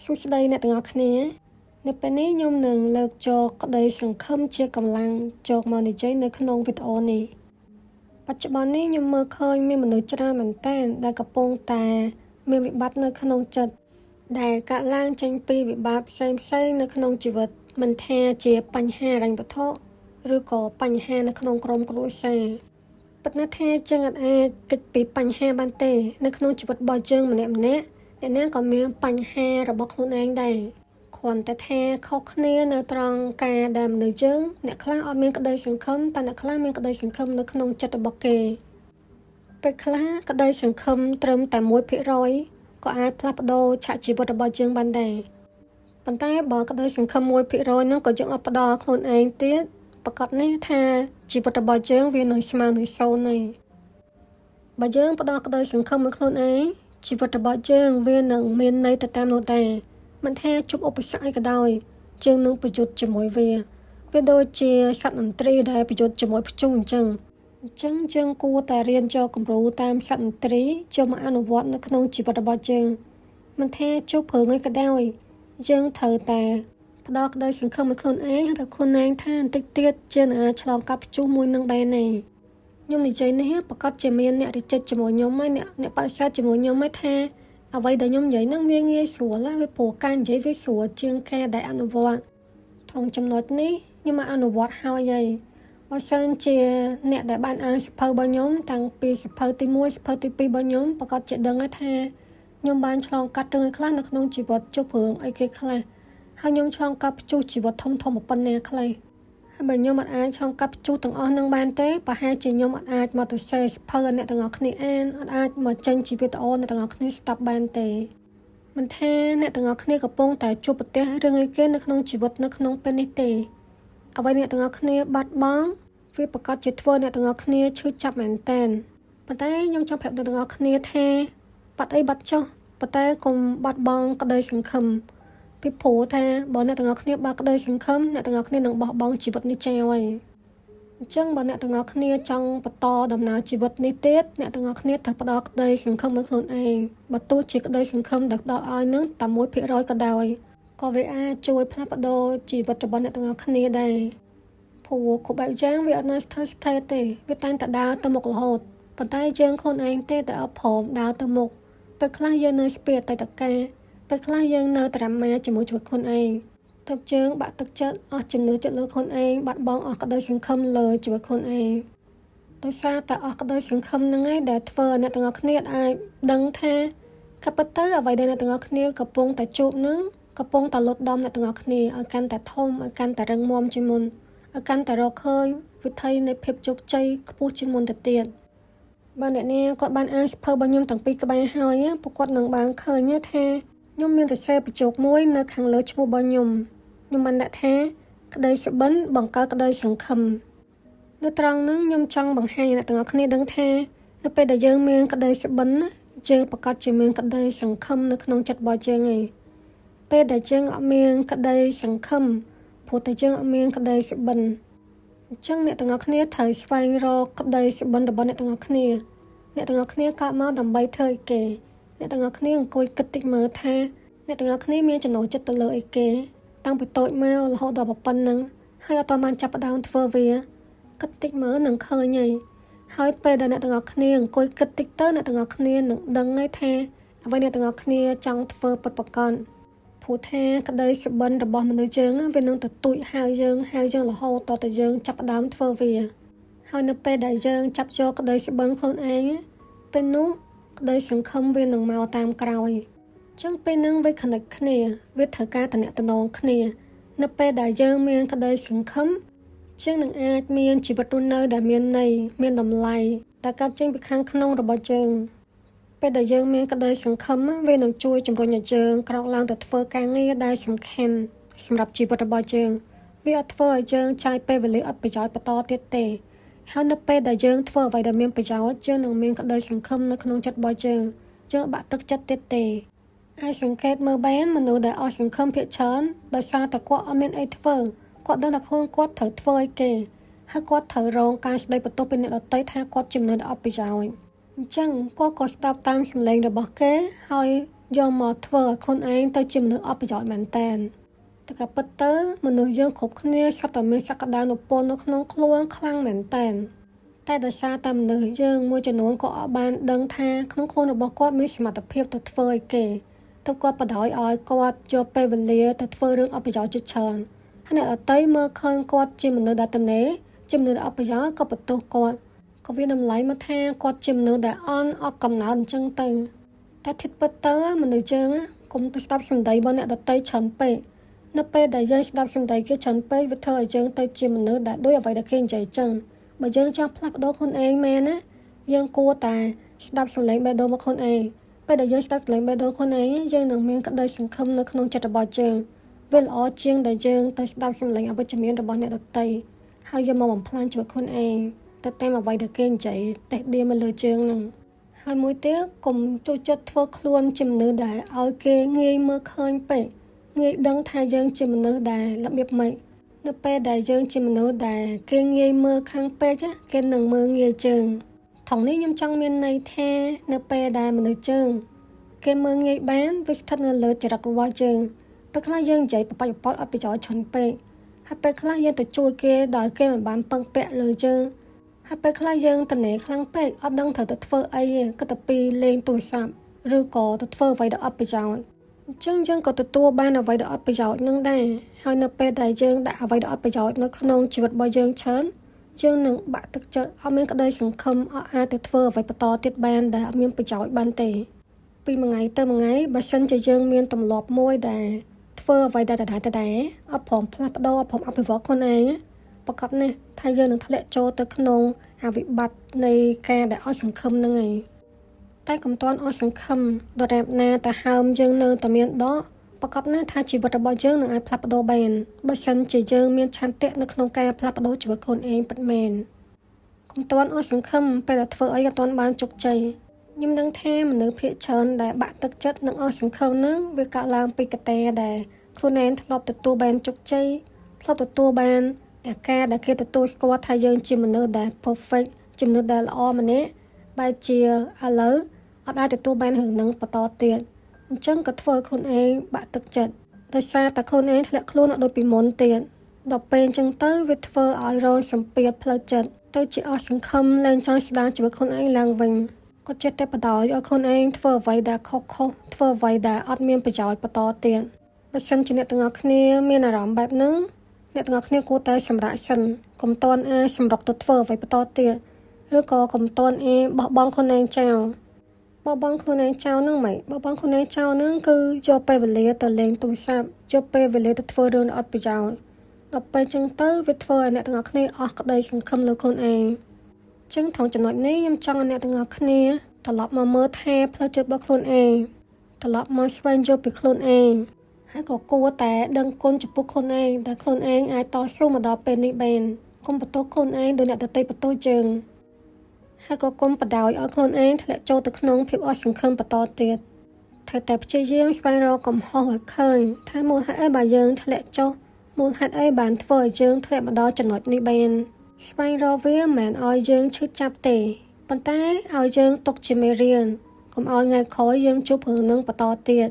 សួស្តីអ្នកទាំងអស់គ្នានៅពេលនេះខ្ញុំនឹងលើកយកក្តីសង្ឃឹមជាកម្លាំងចូលមកនិយាយនៅក្នុងវីដេអូនេះបច្ចុប្បន្ននេះខ្ញុំមើលឃើញមានមនុស្សច្រើនមែនទែនដែលកំពុងតែមានវិបត្តិនៅក្នុងចិត្តដែលកើតឡើងចេញពីវិបត្តិផ្សេងៗនៅក្នុងជីវិតមិនថាជាបញ្ហាហិរញ្ញវត្ថុឬក៏បញ្ហានៅក្នុងក្រុមគ្រួសារប៉ុន្តែថាយើងអាចគិតពីបញ្ហាបានទេនៅក្នុងជីវិតរបស់យើងម្នាក់អ្នកណាក៏មានបញ្ហារបស់ខ្លួនឯងដែរគ្រាន់តែថាខុសគ្នានៅត្រង់ការដែលមនុស្សយើងអ្នកខ្លះអត់មានក្តីសង្ឃឹមតែអ្នកខ្លះមានក្តីសង្ឃឹមនៅក្នុងចិត្តរបស់គេពេលខ្លះក្តីសង្ឃឹមត្រឹមតែ 1% ក៏អាចផ្លាស់ប្ដូរឆាកជីវិតរបស់យើងបានដែរប៉ុន្តែបើក្តីសង្ឃឹម 1% នោះក៏យើងអត់ផ្ដល់ខ្លួនឯងទៀតប្រកាសនេះថាជីវិតរបស់យើងវានឹងស្មើនឹង0ទេបើយើងផ្ដល់ក្តីសង្ឃឹមមកខ្លួនឯងជីវិតរបស់យើងវានឹងមានន័យទៅតាមនោះដែរមិនថាជួបឧបសគ្គអីក៏ដោយយើងនឹងប្រយុទ្ធជាមួយវាដូចជាសត្វឥន្ទ្រីដែលប្រយុទ្ធជាមួយព្យុះអញ្ចឹងយើងគួរតែរៀនយកគំរូតាមសត្វឥន្ទ្រីយកមកអនុវត្តនៅក្នុងជីវិតរបស់យើងមិនថាជួបព្រឹងអីក៏ដោយយើងត្រូវតែផ្ដល់ក្តីសង្ឃឹមមកខ្លួនឯងហើយខ្លួនឯងថាបន្តិចទៀតយើងនឹងអាចឆ្លងកាត់ព្យុះមួយនឹងដែរទេខ្ញុំនិយាយនេះប្រកាសជាមានអ្នករិះគន់ជាមួយខ្ញុំហើយអ្នកបដិសេធជាមួយខ្ញុំហើយថាអ្វីដែលខ្ញុំនិយាយហ្នឹងវាងាយស្រួលណាស់វាព្រោះការនិយាយវាស្រួលជាងការដែលអនុវត្តធំចំណុចនេះខ្ញុំបានអនុវត្តហើយបើសិនជាអ្នកដែលបានអានសៀវភៅរបស់ខ្ញុំតាំងពីសៀវភៅទី1សៀវភៅទី2របស់ខ្ញុំប្រកាសជាដឹងហើយថាខ្ញុំបានឆ្លងកាត់រឿងខ្លះនៅក្នុងជីវិតជួបរឿងអីគេខ្លះហើយខ្ញុំឆ្លងកាត់ព្យុះជីវិតធំប៉ុណ្ណាខ្លះហើយបើខ្ញុំអាចឆ្លងកាត់ព្យុះទាំងអស់នឹងបានទេប្រហែលជាខ្ញុំអាចមកទៅសេសភៅអ្នកទាំងអស់គ្នាអានអាចមកចេញជាវីដេអូអ្នកទាំងអស់គ្នាស្ដាប់បានទេមិនថាអ្នកទាំងអស់គ្នាកំពុងតែជួបប្រទះរឿងអីគេនៅក្នុងជីវិតនៅក្នុងពេលនេះទេអ្វីអ្នកទាំងអស់គ្នាបាត់បង់វាប្រកាសជាធ្វើអ្នកទាំងអស់គ្នាឈឺចាប់មែនទែនប៉ុន្តែខ្ញុំចង់ប្រាប់អ្នកទាំងអស់គ្នាថាបាត់អីបាត់ចុះប៉ុន្តែកុំបាត់បង់ក្តីសង្ឃឹមពីព្រោះថាបើអ្នកទាំងអស់គ្នាបាក់ក្តីសង្ឃឹមអ្នកទាំងអស់គ្នានឹងបោះបង់ជីវិតនេះចោលហើយអញ្ចឹងបើអ្នកទាំងអស់គ្នាចង់បន្តដំណើរជីវិតនេះទៀតអ្នកទាំងអស់គ្នាត្រូវផ្ដល់ក្តីសង្ឃឹមលើខ្លួនឯងបើទោះជាក្តីសង្ឃឹមដែលផ្ដល់ឲ្យនឹងតែ 1% ក៏ដោយក៏វាអាចជួយផ្លាស់ប្ដូរជីវិតរបស់អ្នកទាំងអស់គ្នាដែរព្រោះគ្រប់បែបយ៉ាងវាអត់នៅស្ថិតស្ថេរទេវាតែងតែដើរទៅមុខរហូតប៉ុន្តែយើងខ្លួនឯងទេតែអត់ព្រមដើរទៅមុខពេលខ្លះយើងនៅស្ពាយអតីតកាលពេលខ្លះយើងនៅត្រាំម៉ាជាមួយជីវិតខ្លួនឯងទើបយើងបាក់ទឹកចិត្តអស់ចំណឿចិត្តលើខ្លួនឯងបាត់បង់អស់ក្តីសង្ឃឹមលើជីវិតខ្លួនឯងដោយសារតែអស់ក្តីសង្ឃឹមហ្នឹងឯងដែលធ្វើឲ្យអ្នកទាំងអស់គ្នាអាចដឹងថាក៏ប៉ុន្តែអ្វីដែលអ្នកទាំងអស់គ្នាកំពុងតែជួបនឹងកំពុងតែលត់ដំអ្នកទាំងអស់គ្នាឲ្យកាន់តែធំឲ្យកាន់តែរឹងមាំជាងមុនឲ្យកាន់តែរកឃើញវិធីនៃភាពជោគជ័យខ្ពស់ជាងមុនទៅទៀតបើអ្នកណាគាត់បានអានសៀវភៅរបស់ខ្ញុំតាំងពីក្បែរហើយពួកគាត់នឹងបានឃើញថាខ្ញុំមានសរសេរបញ្ចុកមួយនៅខាងលើឈ្មោះរបស់ខ្ញុំបានដាក់ថាក្តីសុបិនបង្កើតក្តីសង្ឃឹមនៅត្រង់ហ្នឹងខ្ញុំចង់បង្ហាញអ្នកទាំងអស់គ្នាដឹងថានៅពេលដែលយើងមានក្តីសុបិនយើងប្រកាសជាមានក្តីសង្ឃឹមនៅក្នុងចិត្តរបស់យើងឯងពេលដែលយើងអត់មានក្តីសង្ឃឹមព្រោះតែយើងអត់មានក្តីសុបិនអញ្ចឹងអ្នកទាំងអស់គ្នាត្រូវស្វែងរកក្តីសុបិនរបស់អ្នកទាំងអស់គ្នាអ្នកទាំងអស់គ្នាកើតមកដើម្បីធ្វើអីគេអ្នកទាំងអស់គ្នាអង្គុយគិតតិចមើលថាអ្នកទាំងអស់គ្នាមានចំណូលចិត្តទៅលើអីគេតាំងពីតូចមករហូតដល់ប៉ុណ្ណឹងហើយអត់បានចាប់ផ្ដើមធ្វើវាគិតតិចមើលនឹងឃើញហើយពេលដែលអ្នកទាំងអស់គ្នាអង្គុយគិតតិចទៅអ្នកទាំងអស់គ្នានឹងដឹងហើយថាអ្វីអ្នកទាំងអស់គ្នាចង់ធ្វើពិតប្រាកដព្រោះថាក្តីសុបិនរបស់មនុស្សយើងវានឹងទទូចហៅយើងរហូតដល់តែយើងចាប់ផ្ដើមធ្វើវាហើយនៅពេលដែលយើងចាប់យកក្តីសុបិនខ្លួនឯងពេលនោះក្តីសង្ឃឹមវានឹងមកតាមក្រោយអញ្ចឹងពេលហ្នឹងវា connect គ្នាវាត្រូវការតំណែងគ្នានៅពេលដែលយើងមានក្តីសង្ឃឹមយើងនឹងអាចមានជីវិតរស់នៅដែលមានន័យមានតម្លៃដែលកើតចេញពីខាងក្នុងរបស់យើងពេលដែលយើងមានក្តីសង្ឃឹមវានឹងជួយជំរុញឲ្យយើងក្រោកឡើងទៅធ្វើការងារដែលសំខាន់សម្រាប់ជីវិតរបស់យើងវាអត់ធ្វើឲ្យយើងចាយពេលវេលាអត់ប្រយោជន៍បន្តទៀតទេហើយនៅពេលដែលយើងធ្វើអ្វីដែលមានប្រយោជន៍យើងនឹងមានក្តីសង្ឃឹមនៅក្នុងចិត្តរបស់យើងបាក់ទឹកចិត្តទៀតទេអាចសង្កេតមើលបានមនុស្សដែលអស់សង្ឃឹមភាគច្រើនដោយសារតែគាត់អត់មានអីធ្វើគាត់ដឹងថាខ្លួនគាត់ត្រូវធ្វើអីគេហើយគាត់ត្រូវរងការស្ដីបន្ទោសពីអ្នកដទៃថាគាត់ជាមនុស្សដែលអត់ប្រយោជន៍អញ្ចឹងគាត់ក៏ស្ដាប់តាមសំឡេងរបស់គេហើយ យកមកធ្វើឲ្យខ្លួនឯងទៅជាមនុស្សអត់ប្រយោជន៍មែនតើតែក៏ពិតទៅមនុស្សយើងគ្រប់គ្នាសុទ្ធតែមានសក្តានុពលនៅក្នុងខ្លួនខ្លាំងមែនតើតែដោយសារតែមនុស្សយើងមួយចំនួនក៏អត់បានដឹងថាក្នុងខ្លួនរបស់គាត់មានសមត្ថភាពទៅធ្វើឲ្យគេទៅគាត់បដ ாய் ឲ្យគាត់យកពេលវេលាទៅធ្វើរឿងអត់ប្រយោជន៍ជាច្រើនហើយអ្នកដទៃមើលឃើញគាត់ជាមនុស្សដែលតនេជាមនុស្សដែលអត់ប្រយោជន៍ក៏បន្ទោសគាត់ក៏វាតម្លៃមកថាគាត់ជាមនុស្សដែលអត់កំណើតអញ្ចឹងទៅតែធិតពិតទៅមនុស្សយើងកុំទៅស្ដាប់សម្ដីរបស់អ្នកដទៃច្រើនពេកនៅពេលដែលយើងស្ដាប់សម្ដីគេច្រើនពេកវាធ្វើឲ្យយើងទៅជាមនុស្សដែលដូចអ្វីដែលគេនិយាយអញ្ចឹងបើយើងចង់ផ្លាស់ប្ដូរខ្លួនឯងមែនណាយើងគួរតែស្ដាប់សម្លេងបេះដូងរបស់ខ្លួនឯងពេលដែលយើងស្ដាប់សម្លេងបេះដូងខ្លួនឯងយើងនឹងមានក្តីសង្ឃឹមនៅក្នុងចិត្តរបស់យើងវាល្អជាងដែលយើងទៅស្ដាប់សម្លេងអវិជ្ជមានរបស់អ្នកដទៃហើយយកមកបំផ្លាញជីវិតខ្លួនឯងទៅតាមអ្វីដែលគេនិយាយតេះដៀមកលើជើងនឹងហើយមួយទៀតកុំចូលចិត្តធ្វើខ្លួនជាមនុស្សដែលឲ្យគេងាយមើលឃើញពេកងាយដឹងថាយើងជាមនុស្សដែលរបៀបម៉េចនៅពេលដែលយើងជាមនុស្សដែលគេងាយមើលខាងពេកគេនឹងមើលងាយជើងថងនេះខ្ញុំចង់មានន័យថានៅពេលដែលមនុស្សជើងគេមើលងាយបានវាស្ថិតនៅលើចរិតរបស់យើងពេលខ្លះយើងនិយាយបបាច់បបអត់ប្រយោជន៍ច្រើនពេកហើយពេលខ្លះយើងទៅជួយគេដោយគេមិនបានពឹងពាក់លើយើងហើយពេលខ្លះយើងតនេខ្លាំងពេកអត់ដឹងត្រូវទៅធ្វើអីទេគិតតែពីលេងទូរស័ព្ទឬក៏ទៅធ្វើអ្វីដែលអត់ប្រយោជន៍អញ្ចឹងយើងក៏ទទួលបានអ្វីដែលអត់ប្រយោជន៍នឹងដែរហើយនៅពេលដែលយើងដាក់អ្វីដែលអត់ប្រយោជន៍នៅក្នុងជីវិតរបស់យើងច្រើនយើងនឹងបាក់ទឹកចិត្តអត់មានក្តីសង្ឃឹមអត់អាចទៅធ្វើអ្វីបន្តទៀតបានដែលអត់មានប្រយោជន៍បានទេពីមួយថ្ងៃទៅមួយថ្ងៃបើសិនជាយើងមានទម្លាប់មួយដែលធ្វើអ្វីដែលដដែលអត់ព្រមផ្លាស់ប្ដូរអត់ព្រមអភិវឌ្ឍខ្លួនឯងប្រកបណាស់ថាយើងនឹងធ្លាក់ចូលទៅក្នុងអវិបត្តិនៃការដែលអត់សង្ឃឹមហ្នឹងឯងតែកុំទាន់អស់សង្ឃឹមដរាបណាតែហើមយើងនៅតែមានដកប្រកបណាស់ថាជីវិតរបស់យើងនឹងអាចផ្លាស់ប្ដូរបានបើសិនជាយើងមានឆន្ទៈនៅក្នុងការផ្លាស់ប្ដូរជីវិតខ្លួនឯងពិតមែនកុំទាន់អស់សង្ឃឹមពេលដែលធ្វើអីក៏ទាន់បានជោគជ័យខ្ញុំដឹងថាមនុស្សភាគច្រើនដែលបាក់ទឹកចិត្តនិងអស់សង្ឃឹមហ្នឹងវាកើតឡើងពីកត្តាដែលខ្លួនឯងធ្លាប់ទទួលបានជោគជ័យធ្លាប់ទទួលបានអាការដែលគេទទួលស្គាល់ថាយើងជាមនុស្សដែល perfect ជាមនុស្សដែលល្អម្នាក់បែរជាឥឡូវអត់អាចទទួលបានរឿងហ្នឹងបន្តទៀតអញ្ចឹងក៏ធ្វើឲ្យខ្លួនឯងបាក់ទឹកចិត្តដោយសារតែខ្លួនឯងធ្លាក់ខ្លួនអត់ដូចពីមុនទៀតដល់ពេលអញ្ចឹងទៅវាធ្វើឲ្យរងសម្ពាធផ្លូវចិត្តទៅជាអស់សង្ឃឹមលែងចង់ស្ដារជីវិតខ្លួនឯងឡើងវិញក៏ចិត្តតែបដ ாய் ឲ្យខ្លួនឯងធ្វើអ្វីដែលខុសធ្វើអ្វីដែលអត់មានប្រយោជន៍បន្តទៀតបើសិនជាអ្នកទាំងអស់គ្នាមានអារម្មណ៍បែបហ្នឹងអ្នកទាំងអស់គ្នាគួរតែសម្រាកសិនកុំតន់សម្រុកទៅធ្វើអ្វីបន្តទៀតឬក៏កុំតន់បោះបង់ខ្លួនឯងចោលបោះបង់ខ្លួនឯងចោលហ្នឹងមិនបោះបង់ខ្លួនឯងចោលហ្នឹងគឺយកពេលវេលាទៅលេងទូរស័ព្ទយកពេលវេលាទៅធ្វើរឿងអត់ប្រយោជន៍ដល់ពេលចឹងទៅវាធ្វើឲ្យអ្នកទាំងអស់គ្នាអស់ក្តីសង្ឃឹមលើខ្លួនឯងចឹងក្នុងចំណុចនេះខ្ញុំចង់ឲ្យអ្នកទាំងអស់គ្នាត្រឡប់មកមើលថាផ្លូវចិត្តរបស់ខ្លួនឯងត្រឡប់មកស្វែងយល់ពីខ្លួនឯងហើយក៏គួរតែដឹងគុណចំពោះខ្លួនឯងដែលខ្លួនឯងអាចតស៊ូមកដល់ពេលនេះបានកុំបន្ទោសខ្លួនឯងដោយអ្នកដទៃបន្ទោសយើងហើយក៏កុំបដ ாய் ឲ្យខ្លួនឯងធ្លាក់ចូលទៅក្នុងភាពអស់សង្ឃឹមបន្តទៀតត្រូវតែព្យាយាមស្វែងរកកំហុសឲ្យឃើញថាមូលហេតុអីបានយើងធ្លាក់ចុះមូលហេតុអីបានធ្វើឲ្យយើងធ្លាក់មកដល់ចំណុចនេះបានស្វែងរកវាមិនមែនឲ្យយើងឈឺចាប់ទេប៉ុន្តែឲ្យយើងទុកជាមេរៀនកុំឲ្យថ្ងៃក្រោយយើងជួបរឿងនឹងបន្តទៀត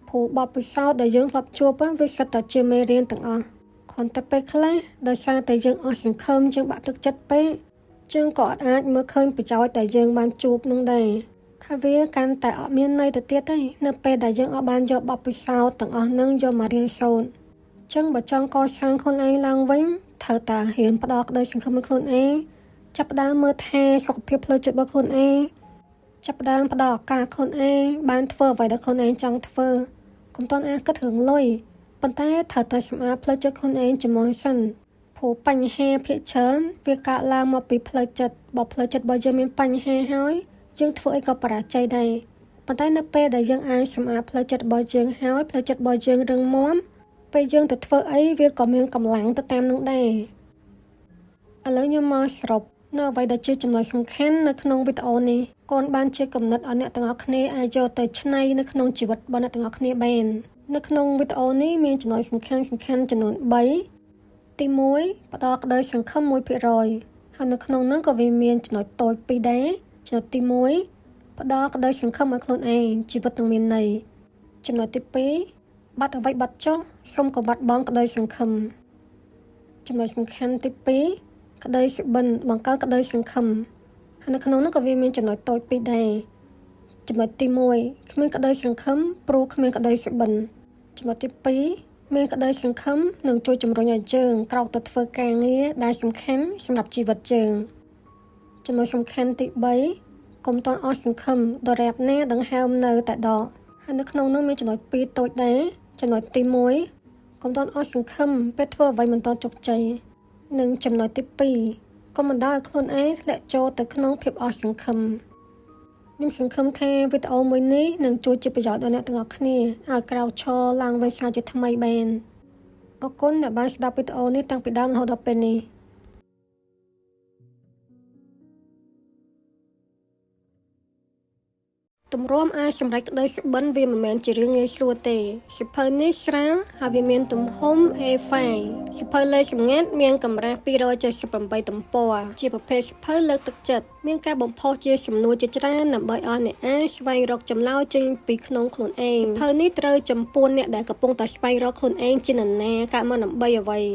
ព្រោះបបពិសោធន៍ដែលយើងធ្លាប់ជួបវាសិតតែជាមេរៀនទាំងអស់គ្រាន់តែពេលខ្លះដោយសារតែយើងអស់សង្ឃឹមយើងបាក់ទឹកចិត្តពេកយើងក៏អាចមើលឃើញប្រយោជន៍ដែលយើងបានជួបនឹងដែរហើយវាកាន់តែអត់មានន័យទៅទៀតទេនៅពេលដែលយើងអត់បានយកបបពិសោធន៍ទាំងអស់នឹងយកមករៀនសូត្រអញ្ចឹងបើចង់កសាងខ្លួនឯងឡើងវិញត្រូវតែរៀនផ្ដោតក្តីសង្ឃឹមលើខ្លួនឯងចាប់ផ្ដើមមើលថាសុខភាពផ្លូវចិត្តរបស់ខ្លួនឯងចាប់ផ្ដើមផ្ដោតឱកាសខ្លួនឯងបានធ្វើអ្វីដែលខ្លួនឯងចង់ធ្វើកុំតន់គិតរឿងលុយប៉ុន្តែត្រូវតែសម្អាតផ្លូវចិត្តខ្លួនឯងជាមុនសិនព្រោះបញ្ហាភាគច្រើនវាកើតឡើងមកពីផ្លូវចិត្តបើផ្លូវចិត្តរបស់យើងមានបញ្ហាហើយយើងធ្វើអីក៏បរាជ័យដែរប៉ុន្តែនៅពេលដែលយើងអាចសម្អាតផ្លូវចិត្តរបស់យើងហើយផ្លូវចិត្តរបស់យើងរឹងមាំពេលយើងទៅធ្វើអីវាក៏មានកម្លាំងទៅតាមនឹងដែរឥឡូវខ្ញុំមកសរុបនៅអ្វីដែលជាចំណុចសំខាន់នៅក្នុងវីដេអូនេះកូនបានជាកំណត់ឲ្យអ្នកទាំងអស់គ្នាអាចយកទៅច្នៃនៅក្នុងជីវិតរបស់អ្នកទាំងអស់គ្នាបាននៅក្នុងវីដេអូនេះមានចំណុចសំខាន់ចំនួន3ទី1ផ្ដល់ក្តីសង្ឃឹម 1% ហើយនៅក្នុងនោះក៏វាមានចំណុចតូច2ដែរចំណុចទី1 ផ្ដល់ក្តីសង្ឃឹមឲ្យខ្លួនឯងជីវិតនឹងមានន័យចំណុចទី2បាត់អ្វីបាត់ចុះសូមកុំបាត់បង់ក្តីសង្ឃឹមចំណុចសំខាន់ទី2ក្តីសុបិនបង្កើតក្តីសង្ឃឹមហើយនៅក្នុងនោះក៏វាមានចំណុចតូចពីរដែរចំណុចទី1គ្មានក្តីសង្ឃឹមព្រោះគ្មានក្តីសុបិនចំណុចទី2មានក្តីសង្ឃឹមនឹងជួយជំរុញឲ្យយើងក្រោកទៅធ្វើការងារដែលសំខាន់សម្រាប់ជីវិតយើងចំណុចសំខាន់ទី3កុំតន់អស់សង្ឃឹមដរាបណាដង្ហើមនៅតែដកហើយនៅក្នុងនោះមានចំណុច2តូចដែរចំណុចទី1កុំតន់អស់សង្ឃឹមពេលធ្វើអ្វីមិនទាន់ជោគជ័យនិងចំណុចទី2កុំបណ្ដោយឲ្យខ្លួនឯងធ្លាក់ចូលទៅក្នុងភាពអស់សង្ឃឹមខ្ញុំសង្ឃឹមថាវីដេអូមួយនេះនឹងជួយជាប្រយោជន៍ដល់អ្នកទាំងអស់គ្នាឲ្យក្រោកឈរឡើងវិញសាជាថ្មីបានអរគុណដែលបានស្ដាប់វីដេអូនេះតាំងពីដើមរហូតដល់ពេលនេះទម្រាំអាចសម្រេចក្តីសុបិនវាមិនមែនជារឿងងាយស្រួលទេសៀវភៅនេះស្រាលហើយវាមានទំហំ A5 សៀវភៅលេខសម្ងាត់មានកម្រាស់278ទំព័រជាប្រភេទសៀវភៅលើកទឹកចិត្តមានការបំផុសជាសំណួរជាច្រើនដើម្បីឲ្យអ្នកអានស្វែងរកចម្លើយចេញពីក្នុងខ្លួនឯងសៀវភៅនេះត្រូវចំពោះអ្នកដែលកំពុងតែស្វែងរកខ្លួនឯងជានរណាកើតមកដើម្បីអ្វី